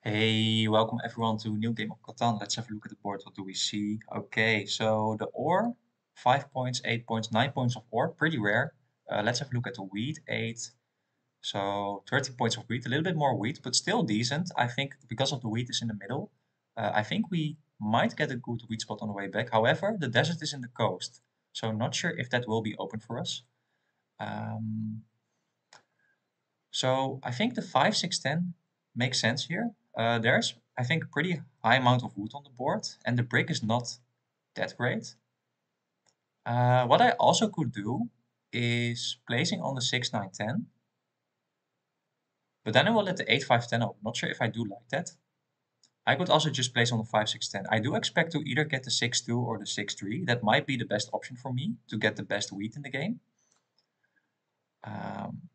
Hey, welcome everyone to a new game of Catan. Let's have a look at the board. What do we see? Okay, so the ore, 5 points, 8 points, 9 points of ore, pretty rare. Let's have a look at the wheat, 8. So 30 points of wheat, a little bit more wheat, but still decent. I think because of the wheat is in the middle, I think we might get a good wheat spot on the way back. However, the desert is in the coast, so not sure if that will be open for us. Um, So I think the 5, 6, 10 makes sense here. There's, I think, a pretty high amount of wood on the board, and the brick is not that great. What I also could do is placing on the 6, 9, 10, but then I will let the 8, 5, 10 open. Not sure if I do like that. I could also just place on the 5, 6, 10. I do expect to either get the 6, 2 or the 6, 3. That might be the best option for me to get the best wheat in the game. Um,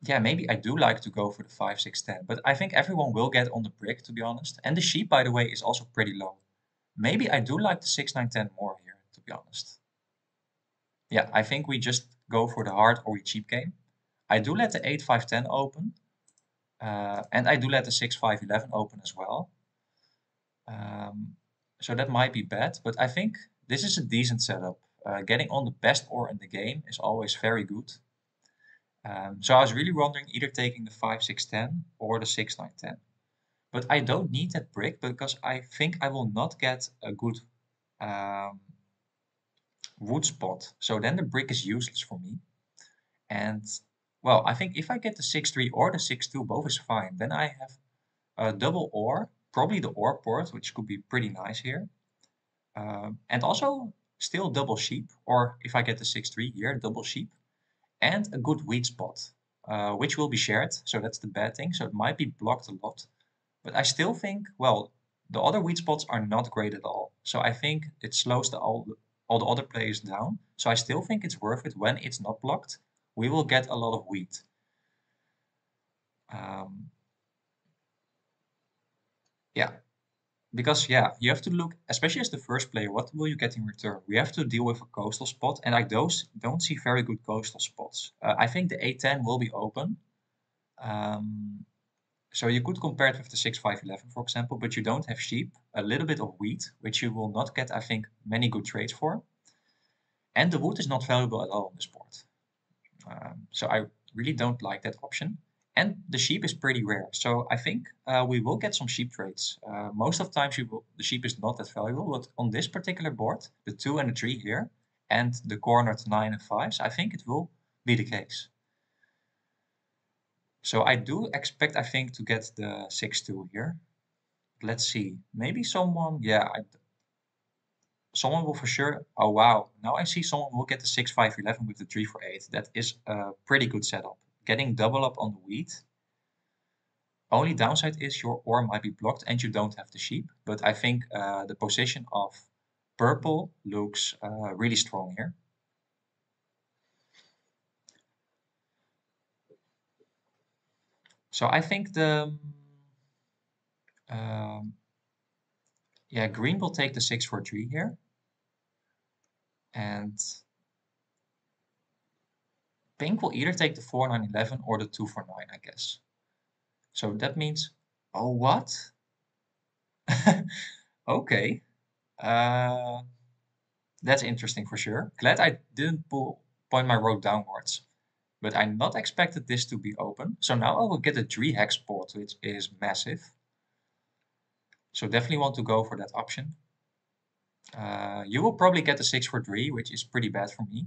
Yeah, maybe I do like to go for the 5, 6, 10, but I think everyone will get on the brick, to be honest. And the sheep, by the way, is also pretty low. Maybe I do like the 6, 9, 10 more here, to be honest. Yeah, I think we just go for the hard or we cheap game. I do let the 8, 5, 10 open. And I do let the 6, 5, 11 open as well. So that might be bad, but I think this is a decent setup. Getting on the best ore in the game is always very good. So I was really wondering either taking the 5, 6, 10 or the 6, 9, 10. But I don't need that brick because I think I will not get a good um, wood spot. So then the brick is useless for me. And well, I think if I get the 6-3 or the 6-2, both is fine. Then I have a double ore, probably the ore port, which could be pretty nice here. And also still double sheep, or if I get the 6-3 here, double sheep, and a good wheat spot, which will be shared. So that's the bad thing. So it might be blocked a lot. But I still think, well, the other wheat spots are not great at all. So I think it slows all the other players down. So I still think it's worth it when it's not blocked. We will get a lot of wheat. Um, yeah, because yeah, you have to look, especially as the first player, what will you get in return? We have to deal with a coastal spot, and I don't see very good coastal spots. I think the A10 will be open. Um, So you could compare it with the 6-5-11, for example, but you don't have sheep, a little bit of wheat, which you will not get, I think, many good trades for. And the wood is not valuable at all on this board. So I really don't like that option. And the sheep is pretty rare. So I think we will get some sheep trades. Most of the times the sheep is not that valuable, but on this particular board, the 2 and the 3 here, and the cornered 9 and 5s, I think it will be the case. So I do expect, I think, to get the 6-2 here. Let's see. Maybe someone, yeah, someone will for sure. Oh wow! Now I see someone will get the 6-5-11 with the 3-4-8. That is a pretty good setup. Getting double up on the wheat. Only downside is your ore might be blocked and you don't have the sheep. But I think the position of purple looks really strong here. So I think um, yeah, green will take the 6-4-3 here, and pink will either take the 4-9-11 or the 2-4-9, I guess. So that means, oh, what? Okay. Uh, that's interesting for sure. Glad I didn't point my road downwards. But I not expected this to be open. So now I will get a 3 hex port, which is massive. So definitely want to go for that option. You will probably get the 6-4-3, which is pretty bad for me.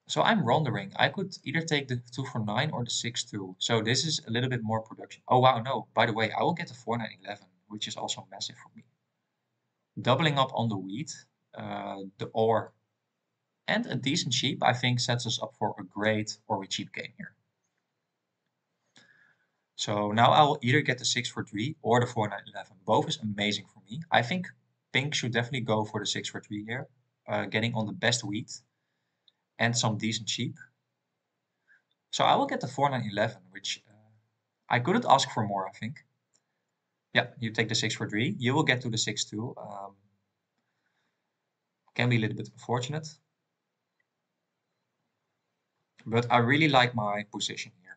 So I'm wondering, I could either take the 2-4-9 or the 6-2. So this is a little bit more production. Oh wow, no. By the way, I will get the 4-9-11, which is also massive for me. Doubling up on the wheat, the ore, and a decent sheep, I think sets us up for a great or a cheap game here. So now I will either get the 6-4-3 or the 4-9-11. Both is amazing for me. I think pink should definitely go for the 6-4-3 here, getting on the best wheat and some decent sheep. So I will get the 4-9-11, which I couldn't ask for more, I think. Yeah, you take the 6-4-3. You will get to the 6-2. Can be a little bit unfortunate. But I really like my position here.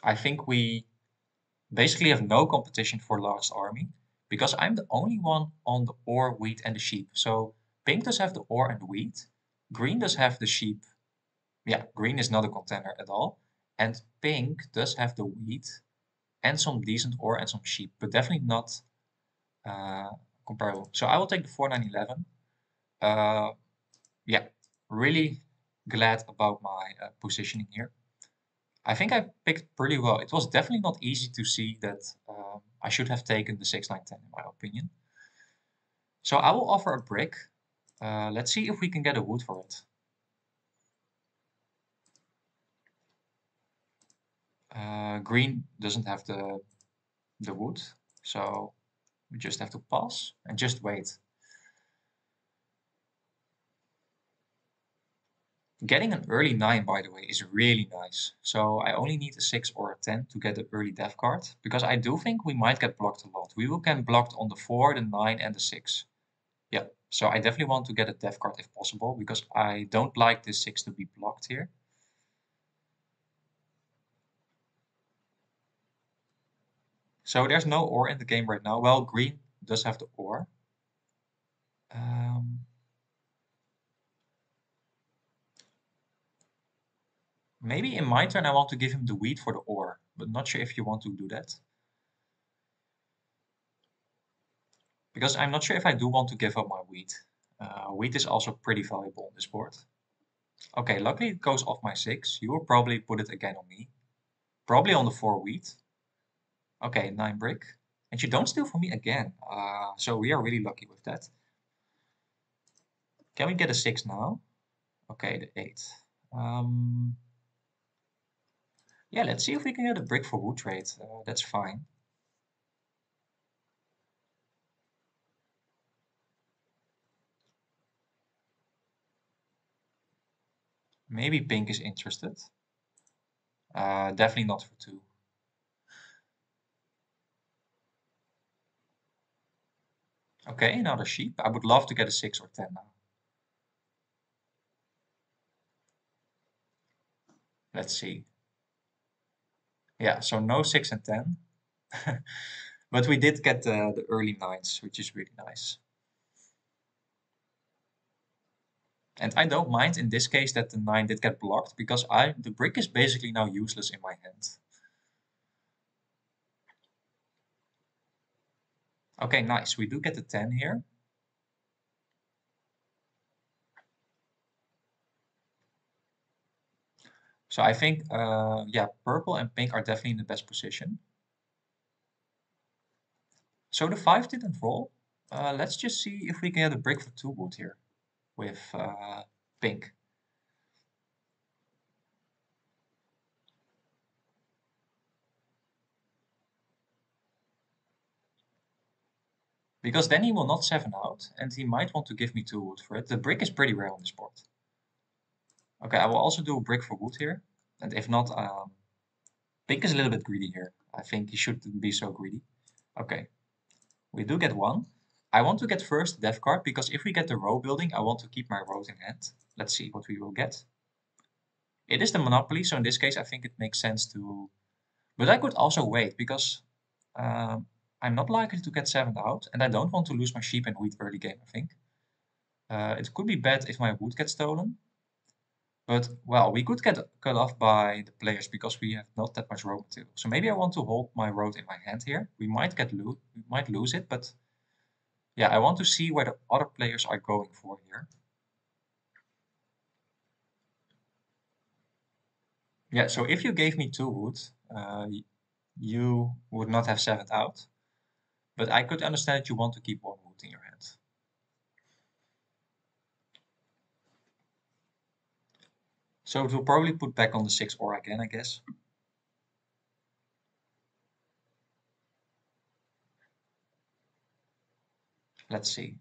I think we basically have no competition for largest army because I'm the only one on the ore, wheat, and the sheep. So pink does have the ore and the wheat. Green does have the sheep. Yeah, green is not a contender at all. And pink does have the wheat and some decent ore and some sheep, but definitely not uh, comparable. So I will take the 4911. Uh, yeah, really glad about my positioning here. I think I picked pretty well. It was definitely not easy to see that I should have taken the 6 9 10 in my opinion. So I will offer a brick. Let's see if we can get a wood for it. Green doesn't have the wood, so we just have to pass and just wait. Getting an early 9, by the way, is really nice. So I only need a 6 or a 10 to get the early death card, because I do think we might get blocked a lot. We will get blocked on the 4, the 9, and the 6. Yeah, so I definitely want to get a death card if possible, because I don't like this 6 to be blocked here. So there's no ore in the game right now. Well, green does have the ore. Um, Maybe in my turn I want to give him the wheat for the ore, but not sure if you want to do that. Because I'm not sure if I do want to give up my wheat. Wheat is also pretty valuable on this board. Okay, luckily it goes off my 6. You will probably put it again on me. Probably on the 4 wheat. Okay, 9 brick. And you don't steal from me again. So we are really lucky with that. Can we get a 6 now? Okay, the 8. Yeah, let's see if we can get a brick for wood trade. That's fine. Maybe pink is interested. Definitely not for 2. Okay, another sheep. I would love to get a 6 or 10 now. Let's see. Yeah, so no 6 and 10. But we did get the early 9s, which is really nice. And I don't mind in this case that the 9 did get blocked, because the brick is basically now useless in my hand. Okay, nice. We do get the 10 here. So I think, yeah, purple and pink are definitely in the best position. So the 5 didn't roll. Let's just see if we can get a brick for 2 wood here with pink. Because then he will not 7 out, and he might want to give me 2 wood for it. The brick is pretty rare on this board. Okay, I will also do a brick for wood here. And if not, pink is a little bit greedy here. I think he shouldn't be so greedy. Okay, we do get 1. I want to get first death card, because if we get the row building, I want to keep my road in hand. Let's see what we will get. It is the monopoly, so in this case I think it makes sense to... But I could also wait, because I'm not likely to get 7 out, and I don't want to lose my sheep and wheat early game, I think. It could be bad if my wood gets stolen. But, well, we could get cut off by the players because we have not that much road material. So maybe I want to hold my road in my hand here. We might lose it, but yeah, I want to see where the other players are going for here. Yeah, so if you gave me 2 wood, you would not have 7 out. But I could understand that you want to keep 1 wood in your hand. So it will probably put back on the 6 ore again, I guess. Let's see.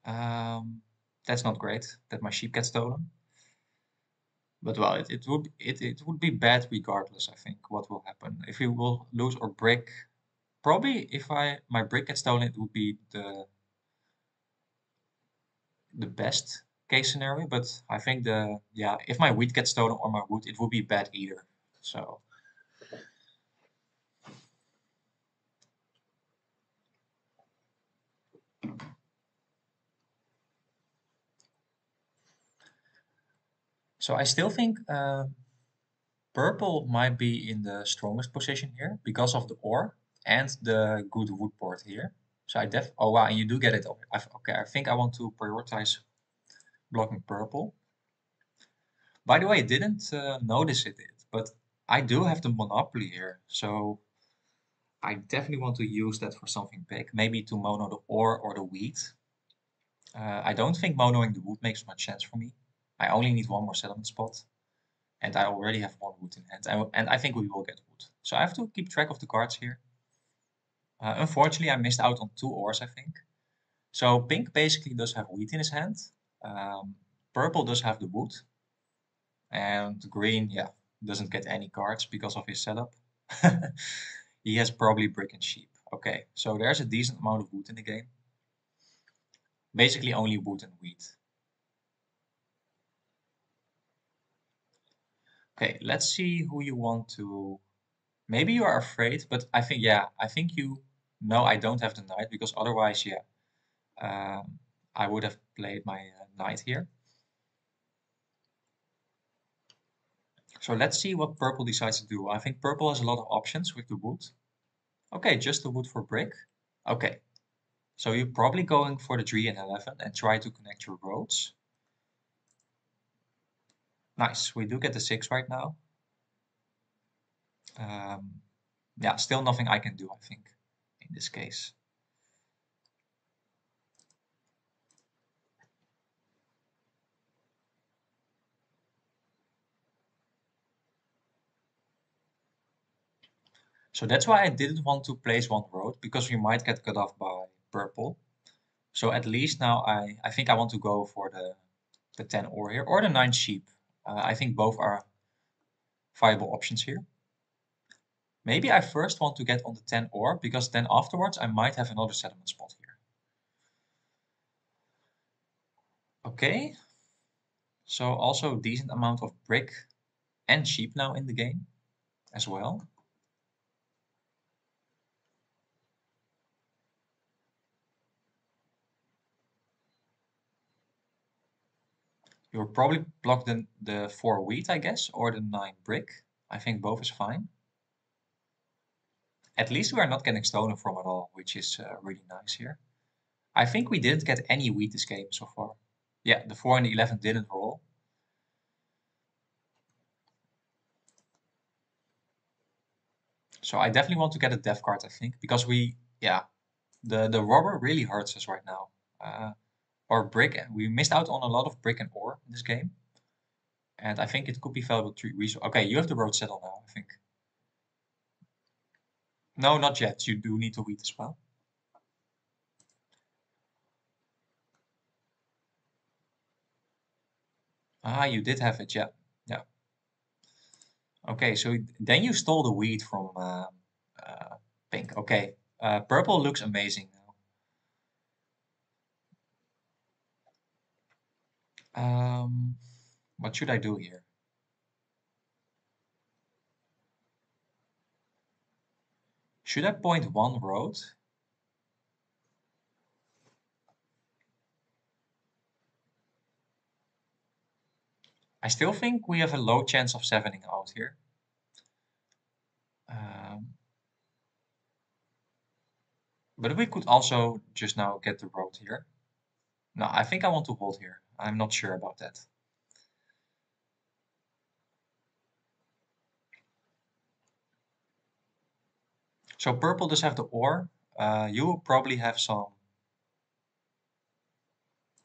That's not great that my sheep gets stolen. But well, it would be bad regardless, I think, what will happen. If we will lose our brick, probably if my brick gets stolen, it would be the best case scenario, but I think yeah, if my wheat gets stolen or my wood, it would be bad either. So I still think purple might be in the strongest position here because of the ore and the good wood board here. So oh wow, and you do get it. Okay, I think I want to prioritize blocking purple. By the way, I didn't notice it, but I do have the monopoly here, so I definitely want to use that for something big. Maybe to mono the ore or the wheat. I don't think monoing the wood makes much sense for me. I only need one more settlement spot, and I already have one wood in hand, and I think we will get wood. So I have to keep track of the cards here. Unfortunately, I missed out on two ores, I think. So pink basically does have wheat in his hand. Um, Purple does have the wood, and green, yeah, doesn't get any cards because of his setup. He has probably brick and sheep. Okay, so there's a decent amount of wood in the game. Basically only wood and wheat. Okay, let's see who you want to. Maybe you are afraid, but I think, yeah, I think you know I don't have the knight because otherwise, yeah, I would have played my knight here. So let's see what purple decides to do. I think purple has a lot of options with the wood. Okay, just the wood for brick. Okay, so you're probably going for the 3 and 11 and try to connect your roads. Nice, we do get the 6 right now. Um, yeah, still nothing I can do, I think, in this case. So that's why I didn't want to place one road, because we might get cut off by purple. So at least now I think I want to go for the 10 ore here, or the 9 sheep. I think both are viable options here. Maybe I first want to get on the 10 ore, because then afterwards I might have another settlement spot here. Okay, so also a decent amount of brick and sheep now in the game as well. You'll probably block the 4 wheat, I guess, or the 9 brick. I think both is fine. At least we are not getting stolen from at all, which is really nice here. I think we didn't get any wheat this game so far. Yeah, the 4 and the 11 didn't roll. So I definitely want to get a death card, I think, because yeah, the robber really hurts us right now. Or brick, we missed out on a lot of brick and ore in this game. And I think it could be valuable to resource. Okay, you have the road settled now, I think. No, not yet. You do need to wheat as well. Ah, you did have it, yeah. Yeah. Okay, so then you stole the wheat from uh, pink. Okay, purple looks amazing now. What should I do here? Should I point one road? I still think we have a low chance of sevening out here. Um, but we could also just now get the road here. No, I think I want to hold here. I'm not sure about that. So purple does have the ore. You probably have some.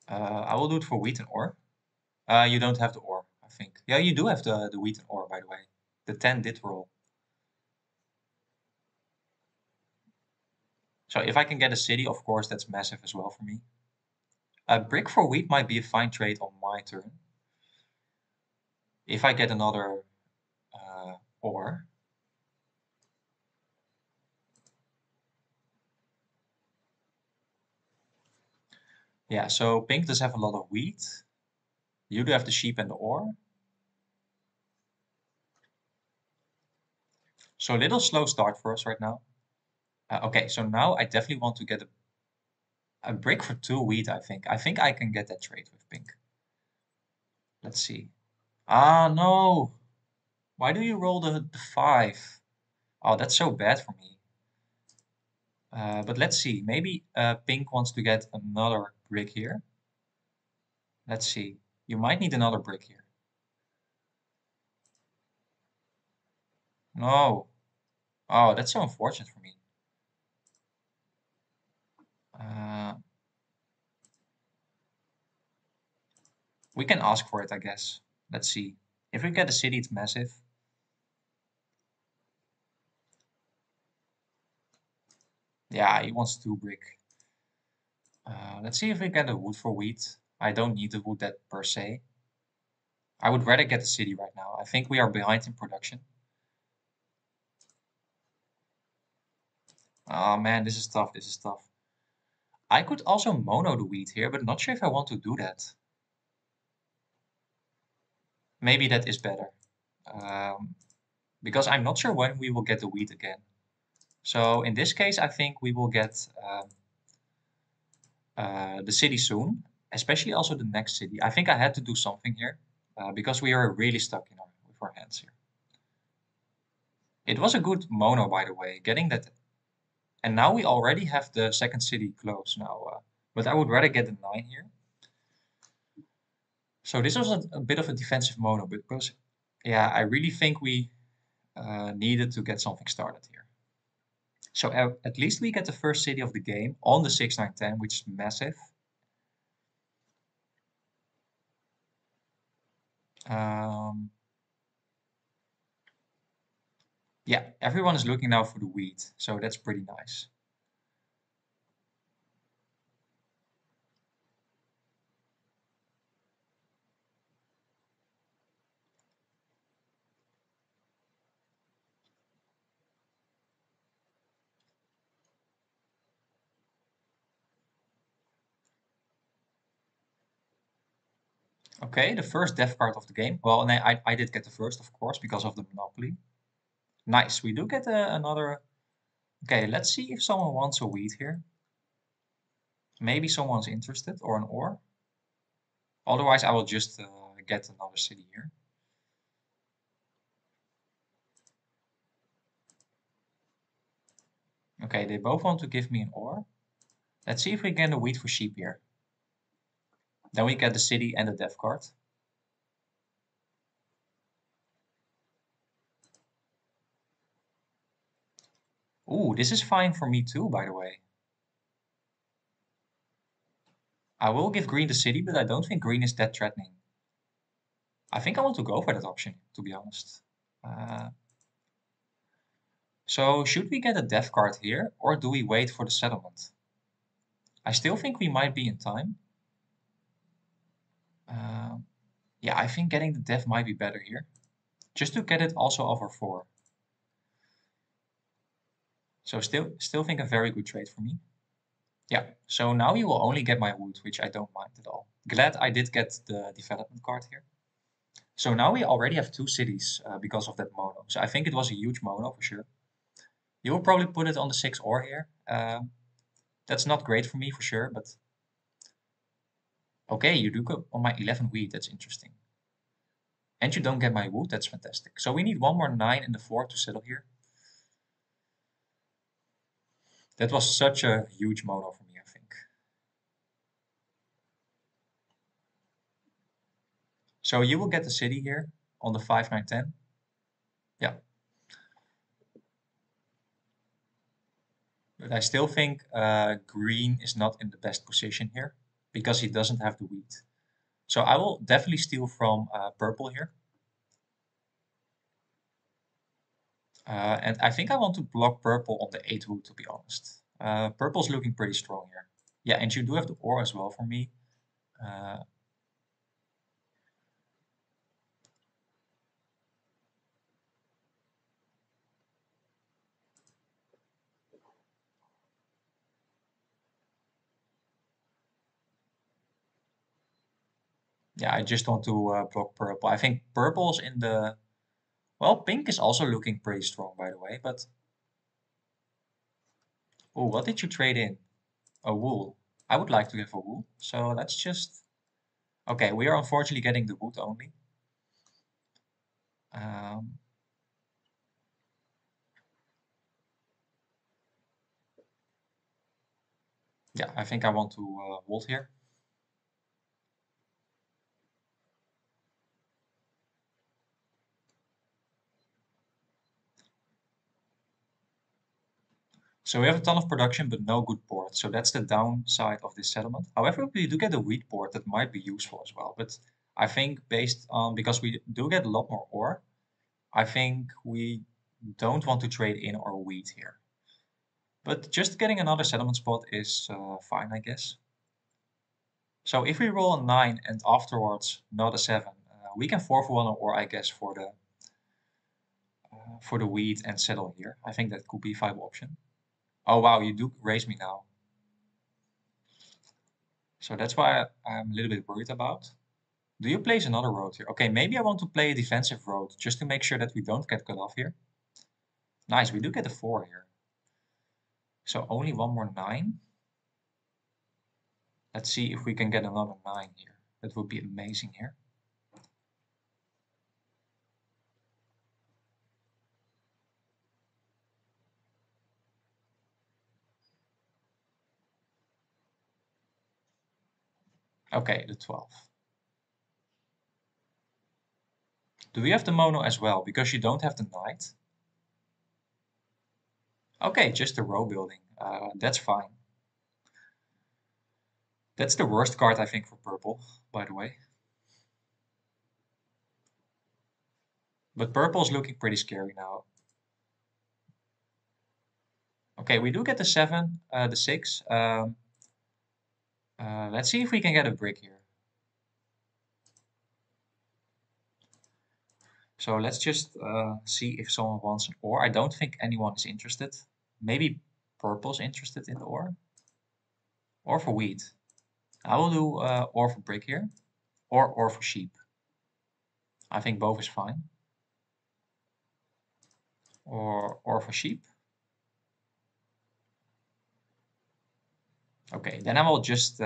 I will do it for wheat and ore. You don't have the ore, I think. Yeah, you do have the wheat and ore, by the way. The 10 did roll. So if I can get a city, of course, that's massive as well for me. A brick for wheat might be a fine trade on my turn. If I get another ore. Yeah, so pink does have a lot of wheat. You do have the sheep and the ore. So a little slow start for us right now. Okay, so now I definitely want to get a brick for 2 wheat, I think. I think I can get that trade with pink. Let's see. Ah, no. Why do you roll the 5? Oh, that's so bad for me. But let's see. Maybe pink wants to get another brick here. Let's see. You might need another brick here. No. Oh, that's so unfortunate for me. Uh, we can ask for it, I guess. Let's see. If we get a city, it's massive. Yeah, he wants 2 brick. Let's see if we get a wood for wheat. I don't need the wood that per se. I would rather get the city right now. I think we are behind in production. Oh man, this is tough. This is tough. I could also mono the wheat here, but not sure if I want to do that. Maybe that is better. Um, because I'm not sure when we will get the wheat again. So in this case, I think we will get the city soon, especially also the next city. I think I had to do something here because we are really stuck in with our hands here. It was a good mono, by the way, getting that. And now we already have the second city close now. But I would rather get the 9 here. So this was a bit of a defensive mono because, yeah, I really think we needed to get something started here. So at least we get the first city of the game on the 6, 9, 10, which is massive. Um, yeah, everyone is looking now for the wheat, so that's pretty nice. Okay, the first death card of the game. Well, no, I did get the first, of course, because of the Monopoly. Nice, we do get another. Okay, let's see if someone wants a wheat here. Maybe someone's interested or an ore. Otherwise, I will just get another city here. Okay, they both want to give me an ore. Let's see if we get a wheat for sheep here. Then we get the city and the death card. Ooh, this is fine for me too, by the way. I will give green the city, but I don't think green is that threatening. I think I want to go for that option, to be honest. Uh, so should we get a death card here, or do we wait for the settlement? I still think we might be in time. Um, yeah, I think getting the death might be better here. Just to get it also over 4. So still think a very good trade for me. Yeah, so now you will only get my wood, which I don't mind at all. Glad I did get the development card here. So now we already have 2 cities because of that mono. So I think it was a huge mono for sure. You will probably put it on the 6 ore here. That's not great for me for sure, but okay, you do go on my 11 wheat. That's interesting. And you don't get my wood. That's fantastic. So we need one more 9 in the 4 to settle here. That was such a huge mono for me, I think. So you will get the city here on the 5, 9, 10. Yeah. But I still think green is not in the best position here because he doesn't have the wheat. So I will definitely steal from purple here. And I think I want to block purple on the 8 wood, to be honest. Purple's looking pretty strong here. Yeah, and you do have the ore as well for me. Uh, Yeah, I just want to block purple. I think purple's in the... Well, pink is also looking pretty strong, by the way, but... Oh, what did you trade in? A wool. I would like to have a wool, so let's just... Okay, we are unfortunately getting the wood only. Um, yeah, I think I want to wool here. So we have a ton of production, but no good port. So that's the downside of this settlement. However, we do get a wheat port that might be useful as well. But I think based on, because we do get a lot more ore, I think we don't want to trade in our wheat here. But just getting another settlement spot is fine, I guess. So if we roll a 9 and afterwards not a 7, we can 4 for 1 ore, I guess, for the wheat and settle here. I think that could be a viable option. Oh wow, you do raise me now. So that's why I'm a little bit worried about. Do you place another road here? Okay, maybe I want to play a defensive road just to make sure that we don't get cut off here. Nice, we do get a 4 here. So only one more 9. Let's see if we can get another 9 here. That would be amazing here. Okay, the 12. Do we have the mono as well? Because you don't have the knight. Okay, just the row building. That's fine. That's the worst card, I think, for purple, by the way. But purple's looking pretty scary now. Okay, we do get the 7, the 6. Let's see if we can get a brick here. So let's just see if someone wants an ore. I don't think anyone is interested. Maybe purple's interested in the ore. Or for wheat. I will do ore for brick here. Or ore for sheep. I think both is fine. Or ore for sheep. Okay, then I will just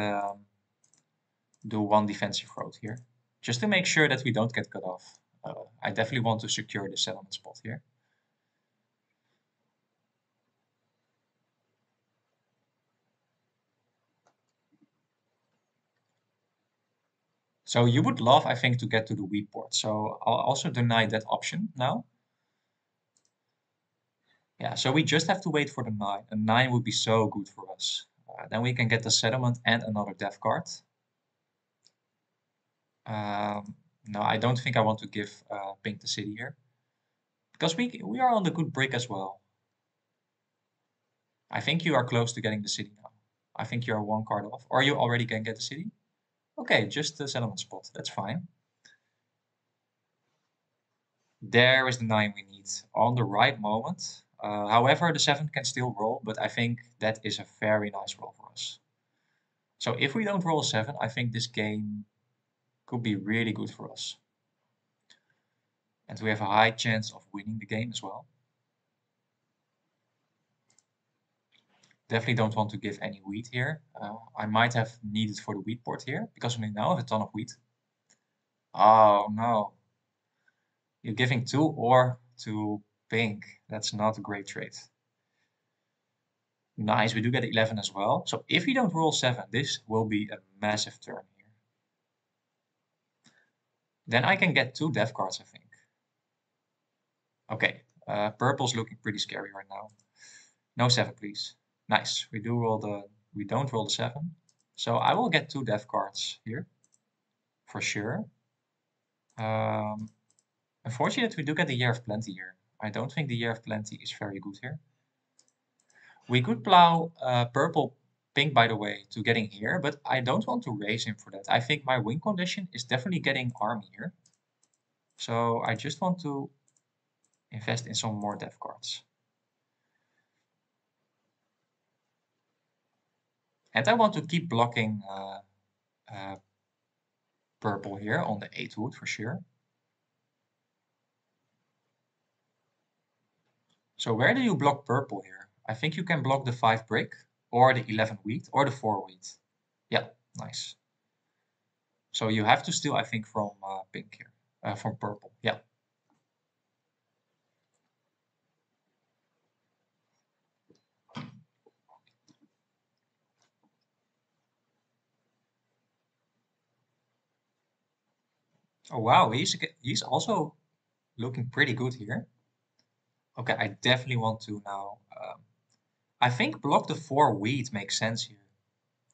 do one defensive road here. Just to make sure that we don't get cut off. I definitely want to secure the settlement spot here. So you would love, I think, to get to the wheat port. So I'll also deny that option now. Yeah, so we just have to wait for the 9. A 9 would be so good for us. Then we can get the settlement and another death card. No, I don't think I want to give pink the city here. Because we are on the good brick as well. I think you are close to getting the city now. I think you are one card off. Or you already can get the city. Okay, just the settlement spot. That's fine. There is the 9 we need on the right moment. However, the 7 can still roll, but I think that is a very nice roll for us. So if we don't roll a 7, I think this game could be really good for us. And we have a high chance of winning the game as well. Definitely don't want to give any wheat here. I might have needed for the wheat port here, because we now have a ton of wheat. Oh no. You're giving 2 ore to pink. That's not a great trade. Nice, we do get 11 as well. So if we don't roll 7, this will be a massive turn here. Then I can get 2 death cards, I think. Okay, purple's looking pretty scary right now. No 7, please. Nice, we don't roll the 7. So I will get 2 death cards here, for sure. Unfortunately, we do get the Year of Plenty here. I don't think the Year of Plenty is very good here. We could plow purple pink, by the way, to getting here, but I don't want to raise him for that. I think my win condition is definitely getting army here. So I just want to invest in some more death cards. And I want to keep blocking purple here on the 8 wood for sure. So where do you block purple here? I think you can block the 5 brick or the 11 wheat or the 4 wheat. Yeah, nice. So you have to steal, I think, from pink here, from purple. Yeah. Oh wow, he's also looking pretty good here. Okay, I definitely want to now. I think block the 4 wheat makes sense here.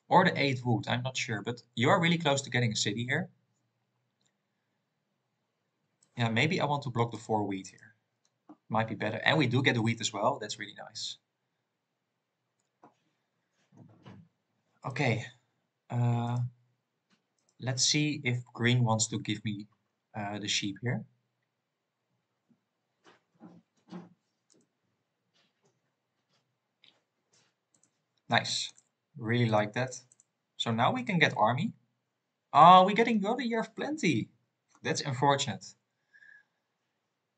Or the 8 wood, I'm not sure, but you are really close to getting a city here. Yeah, maybe I want to block the 4 wheat here. Might be better. And we do get the wheat as well. That's really nice. Okay. Uh, let's see if green wants to give me the sheep here. Nice. Really like that. So now we can get army. Oh, we're getting another year of plenty. That's unfortunate.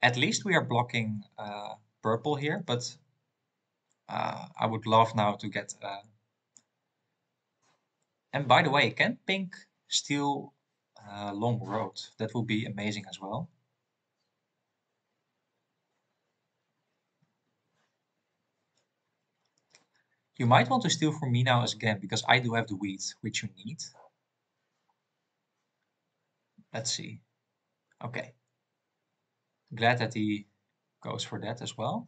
At least we are blocking purple here, but I would love now to get... and by the way, can pink steal long road? That would be amazing as well. You might want to steal from me now as again, because I do have the wheat, which you need. Let's see. Okay. Glad that he goes for that as well.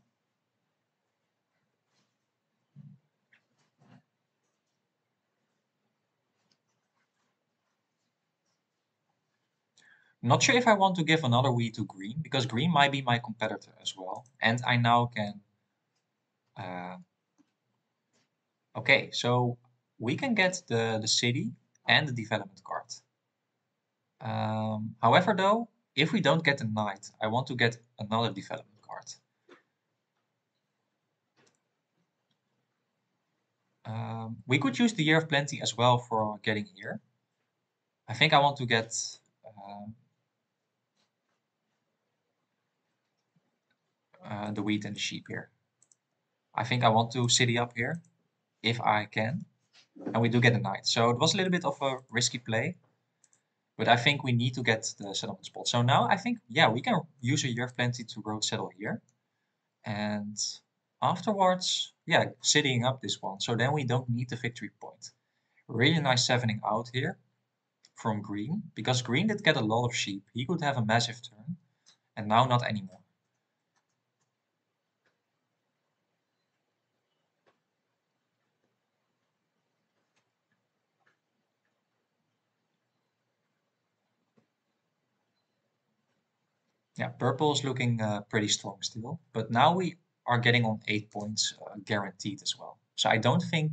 Not sure if I want to give another wheat to green, because green might be my competitor as well. And I now can... okay, so we can get the city and the development card. However, though, if we don't get the knight, I want to get another development card. We could use the Year of Plenty as well for getting here. I think I want to get the wheat and the sheep here. I think I want to city up here, if I can. And we do get a knight. So it was a little bit of a risky play. But I think we need to get the settlement spot. So now I think, yeah, we can use a Year of Plenty to road settle here. And afterwards, yeah, citying up this one. So then we don't need the victory point. Really nice 7ing out here from green. Because green did get a lot of sheep. He could have a massive turn. And now not anymore. Yeah, purple is looking pretty strong still. But now we are getting on 8 points guaranteed as well. So I don't think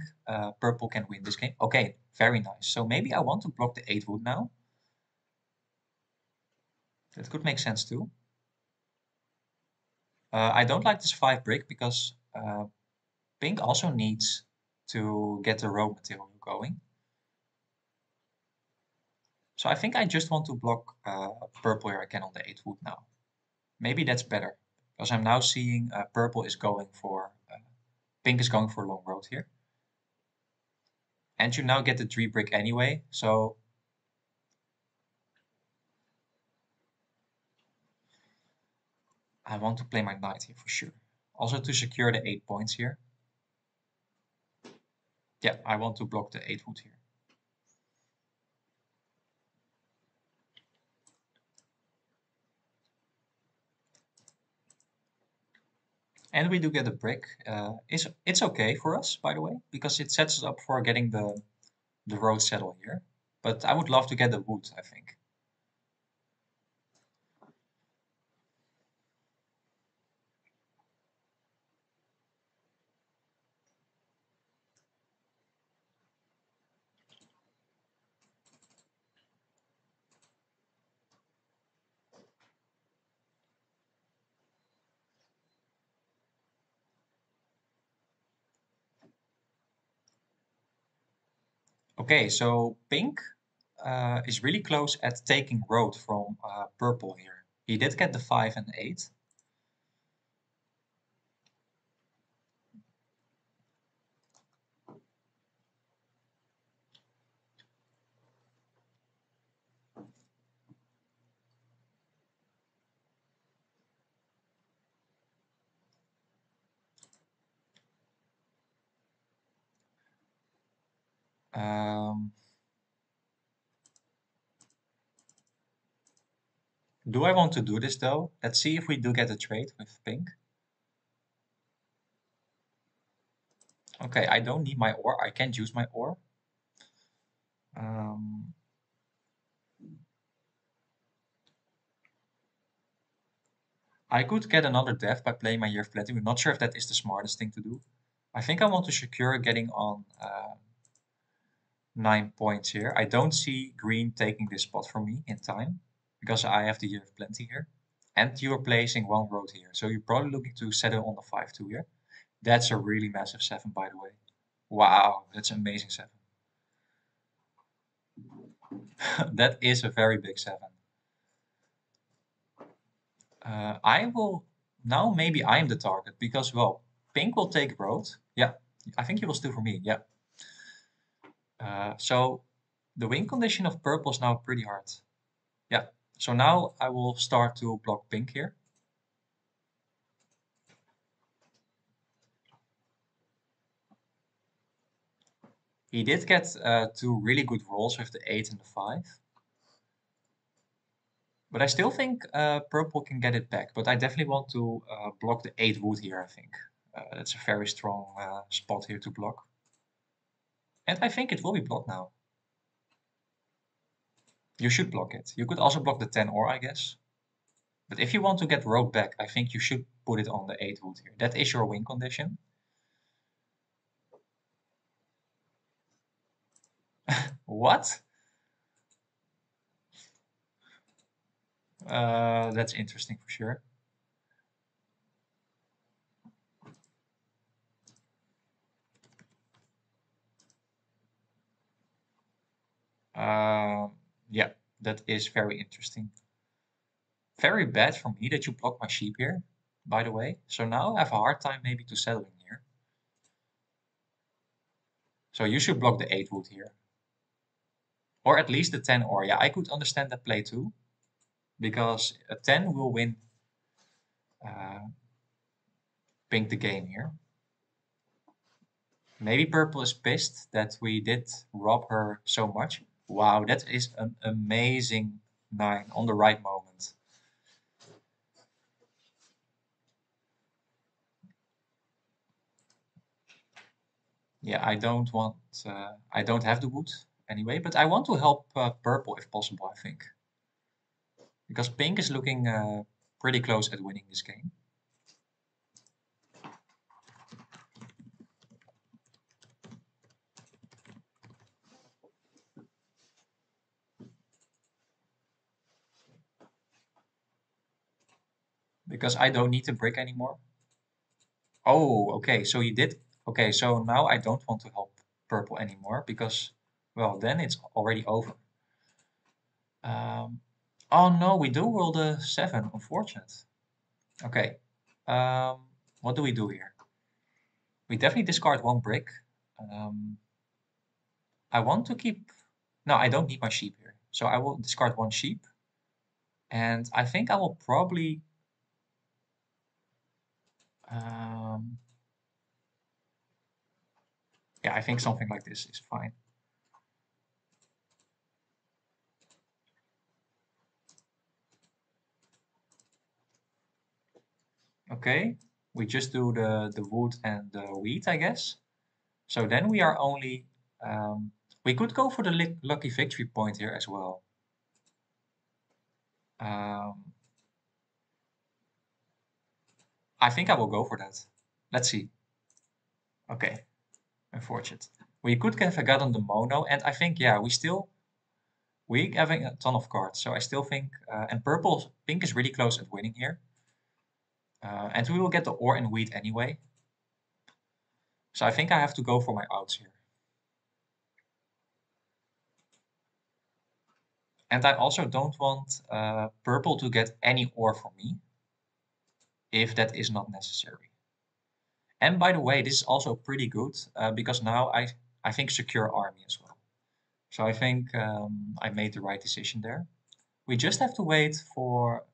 purple can win this game. Okay, very nice. So maybe I want to block the 8 wood now. That could make sense too. I don't like this 5 brick because pink also needs to get the road material going. So I think I just want to block purple here again on the 8 wood now. Maybe that's better. Because I'm now seeing purple is going for... pink is going for a long road here. And you now get the 3 brick anyway, so... I want to play my knight here for sure. Also to secure the 8 points here. Yeah, I want to block the 8 wood here. And we do get a brick. It's okay for us, by the way, because it sets us up for getting the road settle here. But I would love to get the wood, I think. Okay, so pink is really close at taking road from purple here. He did get the 5 and 8. Um, do I want to do this though? Let's see if we do get a trade with pink. Okay, I don't need my ore. I can't use my ore. Um, I could get another death by playing my Year of Plenty. I'm not sure if that is the smartest thing to do. I think I want to secure getting on 9 points here. I don't see green taking this spot from me in time because I have the Year of Plenty here. And you're placing one road here. So you're probably looking to settle on the 5-2 here. That's a really massive 7, by the way. Wow, that's an amazing 7. That is a very big 7. I will now maybe I'm the target because well, pink will take road. Yeah, I think he will steal from me. Yeah. So the win condition of purple is now pretty hard. Yeah. So now I will start to block pink here. He did get 2 really good rolls with the 8 and the 5. But I still think purple can get it back. But I definitely want to block the 8 wood here, I think. That's a very strong spot here to block. And I think it will be blocked now. You should block it. You could also block the 10 ore, I guess. But if you want to get rogue back, I think you should put it on the 8 wood here. That is your win condition. What? That's interesting for sure. Yeah, that is very interesting. Very bad for me that you block my sheep here, by the way. So now I have a hard time maybe to settle in here. So you should block the 8 wood here. Or at least the 10 ore. Yeah, I could understand that play too. Because a 10 will win uh, pink the game here. Maybe purple is pissed that we did rob her so much. Wow, that is an amazing 9 on the right moment. Yeah, I don't have the wood anyway, but I want to help purple if possible, I think. Because pink is looking pretty close at winning this game. Because I don't need to brick anymore. Oh, okay, so you did. Okay, so now I don't want to help purple anymore because, well, then it's already over. Oh no, we do roll the 7, unfortunate. Okay, what do we do here? We definitely discard 1 brick. Um, I want to keep... No, I don't need my sheep here. So I will discard 1 sheep. And I think I will probably... Um, yeah, I think something like this is fine. Okay, we just do the wood and the wheat, I guess. So then we are only... we could go for the lucky victory point here as well. Um, I think I will go for that. Let's see. Okay, unfortunate. We could have gotten the mono, and I think, yeah, we having a ton of cards. So I still think, and pink is really close at winning here. And we will get the ore and wheat anyway. So I think I have to go for my outs here. And I also don't want purple to get any ore from me if that is not necessary. And by the way, this is also pretty good because now I think secure army as well. So I think I made the right decision there. We just have to wait for,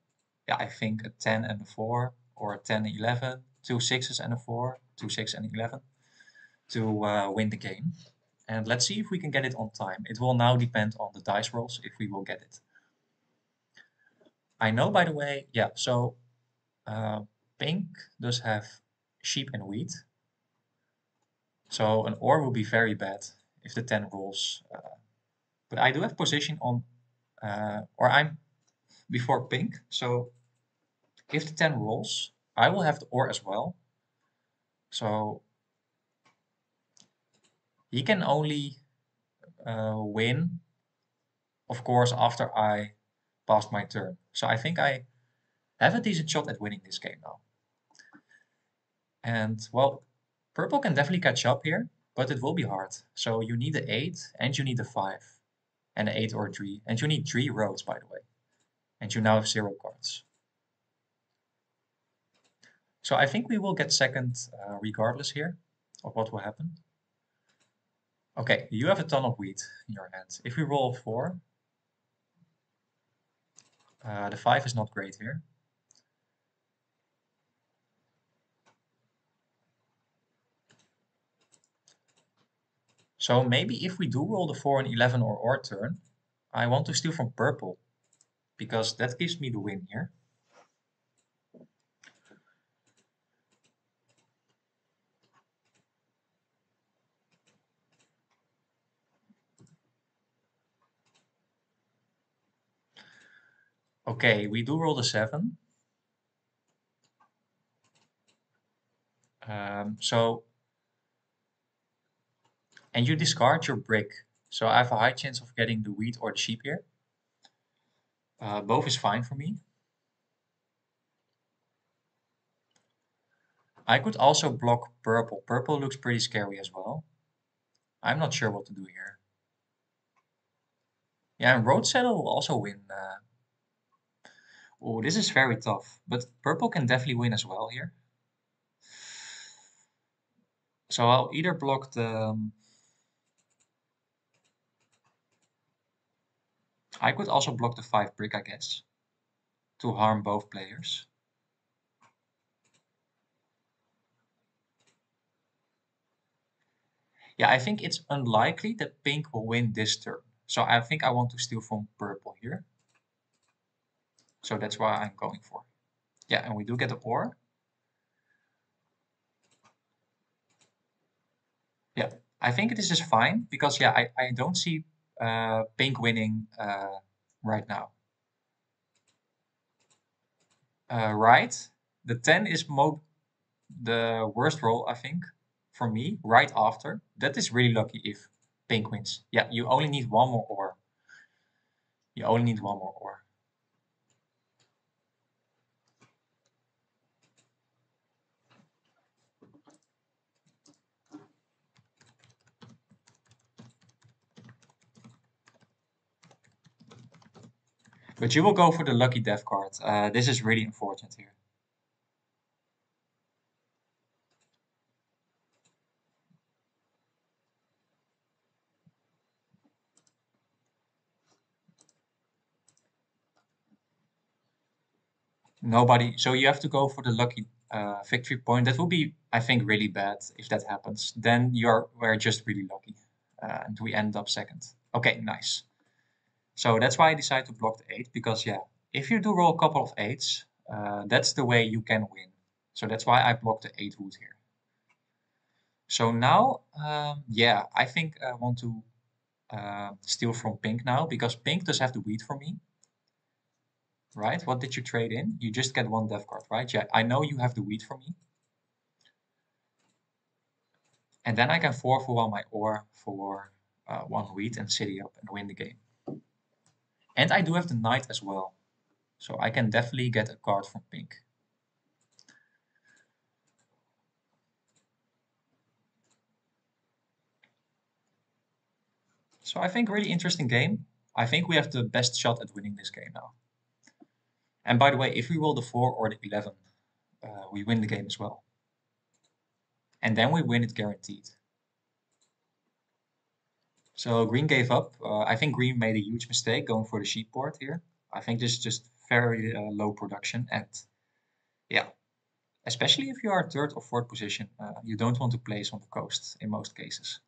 yeah, I think a 10 and a 4 or a 10 and 11, two sixes and a 4, two 6 and 11 to win the game. And let's see if we can get it on time. It will now depend on the dice rolls if we will get it. I know, by the way, yeah, so uh, pink does have sheep and wheat. So an ore will be very bad if the 10 rolls. But I do have position on, or I'm before pink. So if the 10 rolls, I will have the ore as well. So he can only win, of course, after I passed my turn. So I think I have a decent shot at winning this game now. And well, purple can definitely catch up here, but it will be hard. So you need the 8 and you need the 5 and an 8 or 3. And you need 3 roads, by the way. And you now have 0 cards. So I think we will get second regardless here of what will happen. Okay, you have a ton of wheat in your hand. If we roll 4, the 5 is not great here. So maybe if we do roll the 4 and 11 or turn, I want to steal from purple because that gives me the win here. Okay, we do roll the 7. So, and you discard your brick. So I have a high chance of getting the wheat or the sheep here. Both is fine for me. I could also block purple. Purple looks pretty scary as well. I'm not sure what to do here. Yeah, and road saddle will also win. Oh, this is very tough. But purple can definitely win as well here. So I'll either block the... I could also block the 5 brick, I guess, to harm both players. Yeah, I think it's unlikely that pink will win this turn. So I think I want to steal from purple here. So that's why I'm going for. Yeah, and we do get the ore. Yeah, I think this is fine because, yeah, I don't see pink winning right now. Right, the 10 is the worst roll, I think, for me, right after. That is really lucky if pink wins. Yeah, you only need one more ore. You only need one more ore. But you will go for the lucky death card. This is really unfortunate here. Nobody. So you have to go for the lucky victory point. That will be, I think, really bad if that happens. Then we're just really lucky, and we end up second. Okay, nice. So that's why I decided to block the 8 because, yeah, if you do roll a couple of 8s, that's the way you can win. So that's why I blocked the 8 wood here. So now, yeah, I think I want to steal from pink now because pink does have the wheat for me. Right? What did you trade in? You just get one death card, right? Yeah, I know you have the wheat for me. And then I can 4 for 1 my ore for 1 wheat and city up and win the game. And I do have the knight as well. So I can definitely get a card from pink. So I think really interesting game. I think we have the best shot at winning this game now. And by the way, if we roll the 4 or the 11, we win the game as well. And then we win it guaranteed. So green gave up. I think green made a huge mistake going for the sheep board here. I think this is just very low production. And yeah, especially if you are third or fourth position, you don't want to place on the coast in most cases.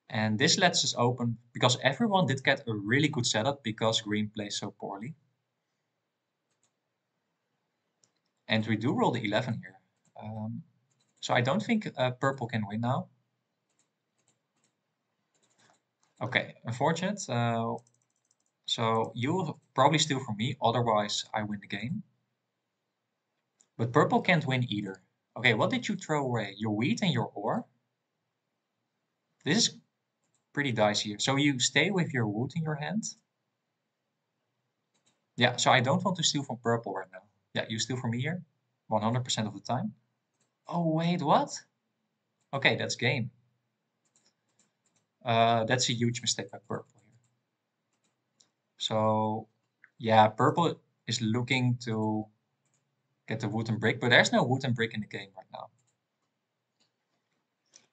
And this lets us open because everyone did get a really good setup because green plays so poorly. And we do roll the 11 here. So I don't think purple can win now. Okay, unfortunate. So you'll probably steal from me, otherwise I win the game. But purple can't win either. Okay, what did you throw away? Your wheat and your ore? This is pretty dicey here. So you stay with your wood in your hand? Yeah, so I don't want to steal from purple right now. Yeah, you steal from me here, 100% of the time. Oh, wait, what? Okay, that's game. That's a huge mistake by purple here. So, yeah, purple is looking to get the wooden brick, but there's no wooden brick in the game right now.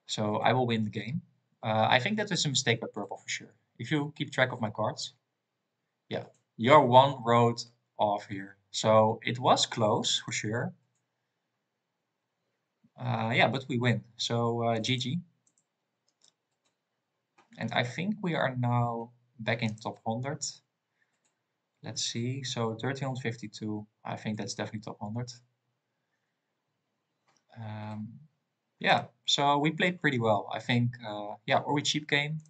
So I will win the game. I think that is a mistake by purple for sure. If you keep track of my cards. Yeah, you're one road off here. So it was close for sure. Yeah, but we win. So GG. And I think we are now back in top 100. Let's see. So 1352. I think that's definitely top 100. Yeah, so we played pretty well. I think, yeah, or we cheap game.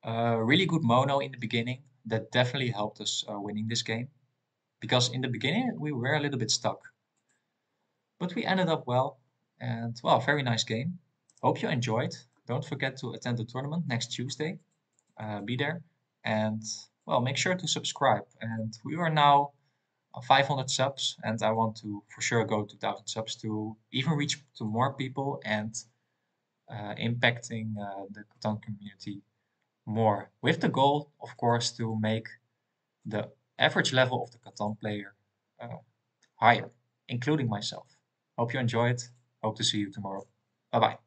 Really good mono in the beginning. That definitely helped us winning this game. Because in the beginning we were a little bit stuck. But we ended up well. And well, very nice game. Hope you enjoyed. Don't forget to attend the tournament next Tuesday. Be there. And well, make sure to subscribe. And we are now 500 subs, and I want to for sure go to 1,000 subs to even reach to more people and impacting the Catan community more. With the goal, of course, to make the average level of the Catan player uh, higher, including myself. Hope you enjoyed. Hope to see you tomorrow. Bye bye.